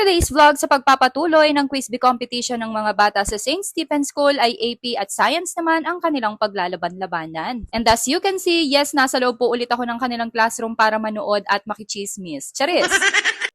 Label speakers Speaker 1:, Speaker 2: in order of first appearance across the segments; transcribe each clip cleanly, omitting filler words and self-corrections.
Speaker 1: today's vlog, sa pagpapatuloy ng Quiz Bee competition ng mga bata sa St. Stephen's School ay AP at Science naman ang kanilang paglalaban-labanan. And as you can see, yes, nasa loob po ulit ako ng kanilang classroom para manood at makichismis. Charis!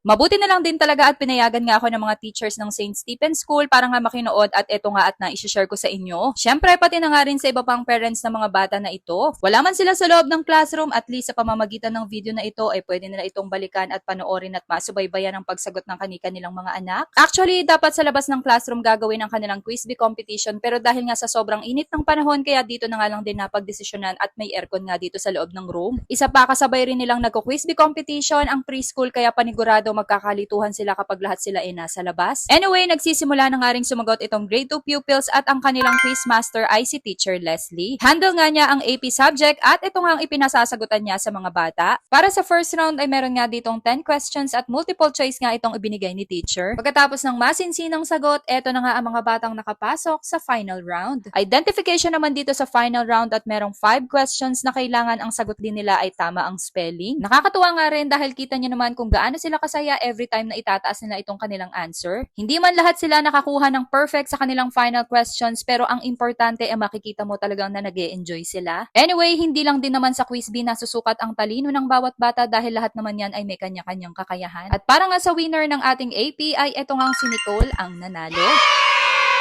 Speaker 1: Mabuti na lang din talaga at pinayagan nga ako ng mga teachers ng St. Stephen's School para nga makinood at eto nga at na-share ko sa inyo. Syempre, pati na nga rin sa iba pang parents ng mga bata na ito. Wala man sila sa loob ng classroom, at least sa pamamagitan ng video na ito ay pwede nila itong balikan at panoorin at masubaybayan ang pagsagot ng kanilang mga anak. Actually, dapat sa labas ng classroom gagawin ang kanilang Quiz Bee competition, pero dahil nga sa sobrang init ng panahon, kaya dito na nga lang din napagdesisyonan at may aircon nga dito sa loob ng room. Isa pa, kasabay rin nilang nagko-Quiz Bee competition ang preschool, kaya panigurado magkakalituhan sila kapag lahat sila ay nasa labas. Anyway, nagsisimula na nga ring sumagot itong grade 2 pupils at ang kanilang quiz master ay si Teacher Leslie. Handle nga niya ang AP subject at ito nga ang ipinasasagutan niya sa mga bata. Para sa first round ay meron nga ditong 10 questions at multiple choice nga itong ibinigay ni teacher. Pagkatapos ng masinsinang sagot, eto na nga ang mga batang nakapasok sa final round. Identification naman dito sa final round at merong 5 questions na kailangan ang sagot din nila ay tama ang spelling. Nakakatuwa nga rin dahil kita niyo naman kung gaano sila kasaya every time na itataas nila itong kanilang answer. Hindi man lahat sila nakakuha ng perfect sa kanilang final questions, pero ang importante ay makikita mo talagang na nag-e-enjoy sila. Anyway, hindi lang din naman sa Quiz Bee nasusukat ang talino ng bawat bata dahil lahat naman yan ay may kanya-kanyang kakayahan. At para nga sa winner ng ating AP ay eto nga si Nicole ang nanalo.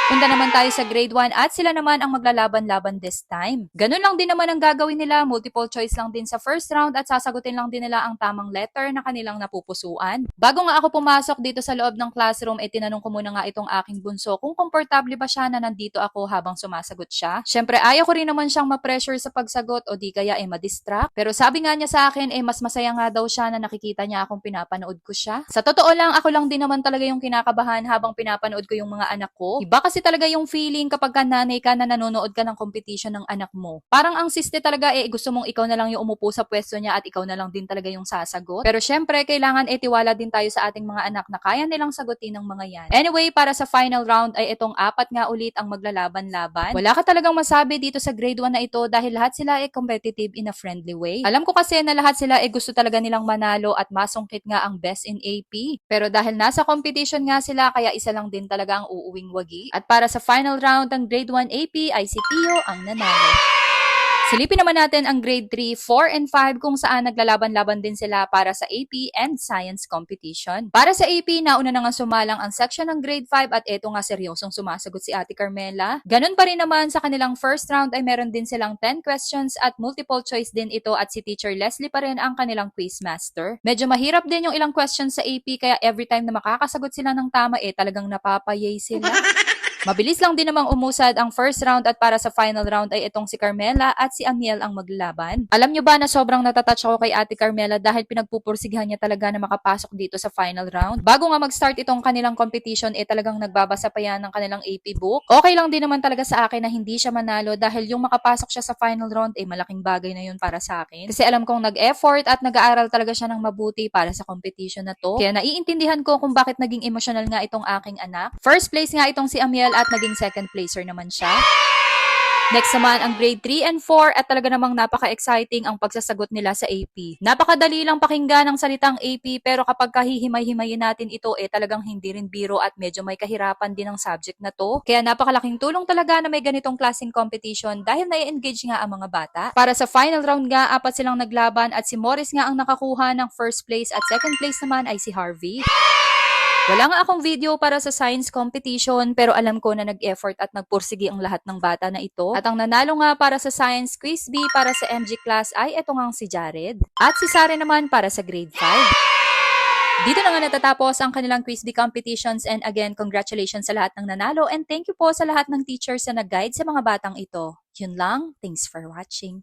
Speaker 1: Punta naman tayo sa grade 1 at sila naman ang maglalaban-laban this time. Ganun lang din naman ang gagawin nila, multiple choice lang din sa first round at sasagutin lang din nila ang tamang letter na kanilang napupusuan. Bago nga ako pumasok dito sa loob ng classroom, tinanong ko muna nga itong aking bunso kung komportable ba siya na nandito ako habang sumasagot siya. Syempre, ayaw ko rin naman siyang ma-pressure sa pagsagot o di kaya ma-distract. Pero sabi nga niya sa akin, mas masaya nga daw siya na nakikita niya akong pinapanood ko siya. Sa totoo lang, ako lang din naman talaga yung kinakabahan habang pinapanood ko yung mga anak ko. Iba kasi talaga yung feeling kapag ka nanay ka na nanonood ka ng competition ng anak mo. Parang ang siste talaga gusto mong ikaw na lang yung umupo sa pwesto niya at ikaw na lang din talaga yung sasagot. Pero syempre, kailangan tiwala din tayo sa ating mga anak na kaya nilang sagutin ng mga yan. Anyway, para sa final round ay itong 4 nga ulit ang maglalaban-laban. Wala ka talagang masabi dito sa grade 1 na ito dahil lahat sila competitive in a friendly way. Alam ko kasi na lahat sila gusto talaga nilang manalo at masungkit nga ang best in AP. Pero dahil nasa competition nga sila, kaya isa lang din talaga ang uuwing wagi. At para sa final round ng grade 1 AP ay si Tio ang nanalo. Silipin naman natin ang grade 3, 4, and 5 kung saan naglalaban-laban din sila para sa AP and Science competition. Para sa AP, nauna na nga sumalang ang section ng grade 5 at eto nga seryosong sumasagot si Ate Carmela. Ganun pa rin naman sa kanilang first round ay meron din silang 10 questions at multiple choice din ito at si Teacher Leslie pa rin ang kanilang quiz master. Medyo mahirap din yung ilang questions sa AP kaya every time na makakasagot sila ng tama talagang napapayay sila. Mabilis lang din namang umusad ang first round at para sa final round ay itong si Carmela at si Amiel ang maglalaban. Alam nyo ba na sobrang natatouch ako kay Ate Carmela dahil pinagpupursigihan niya talaga na makapasok dito sa final round. Bago nga mag-start itong kanilang competition talagang nagbabasa pa yan ng kanilang AP book. Okay lang din naman talaga sa akin na hindi siya manalo dahil yung makapasok siya sa final round malaking bagay na yun para sa akin. Kasi alam kong nag-effort at nag-aaral talaga siya ng mabuti para sa competition na to. Kaya naiintindihan ko kung bakit naging emotional nga itong aking anak. First place nga itong si Amiel at naging second placer naman siya. Next naman ang grade 3 and 4 at talaga namang napaka-exciting ang pagsasagot nila sa AP. Napakadali lang pakinggan ng salitang AP pero kapag kahihimay-himayin natin ito talagang hindi rin biro at medyo may kahirapan din ang subject na to. Kaya napakalaking tulong talaga na may ganitong klaseng competition dahil na-engage nga ang mga bata. Para sa final round nga, 4 silang naglaban at si Morris nga ang nakakuha ng first place at second place naman ay si Harvey. Wala nga akong video para sa science competition pero alam ko na nag-effort at nagpursigi ang lahat ng bata na ito. At ang nanalo nga para sa Science Quiz Bee para sa MG class ay eto nga si Jared. At si Sare naman para sa grade 5. Dito na nga natatapos ang kanilang Quiz Bee competitions and again, congratulations sa lahat ng nanalo and thank you po sa lahat ng teachers na nag-guide sa mga batang ito. Yun lang, thanks for watching.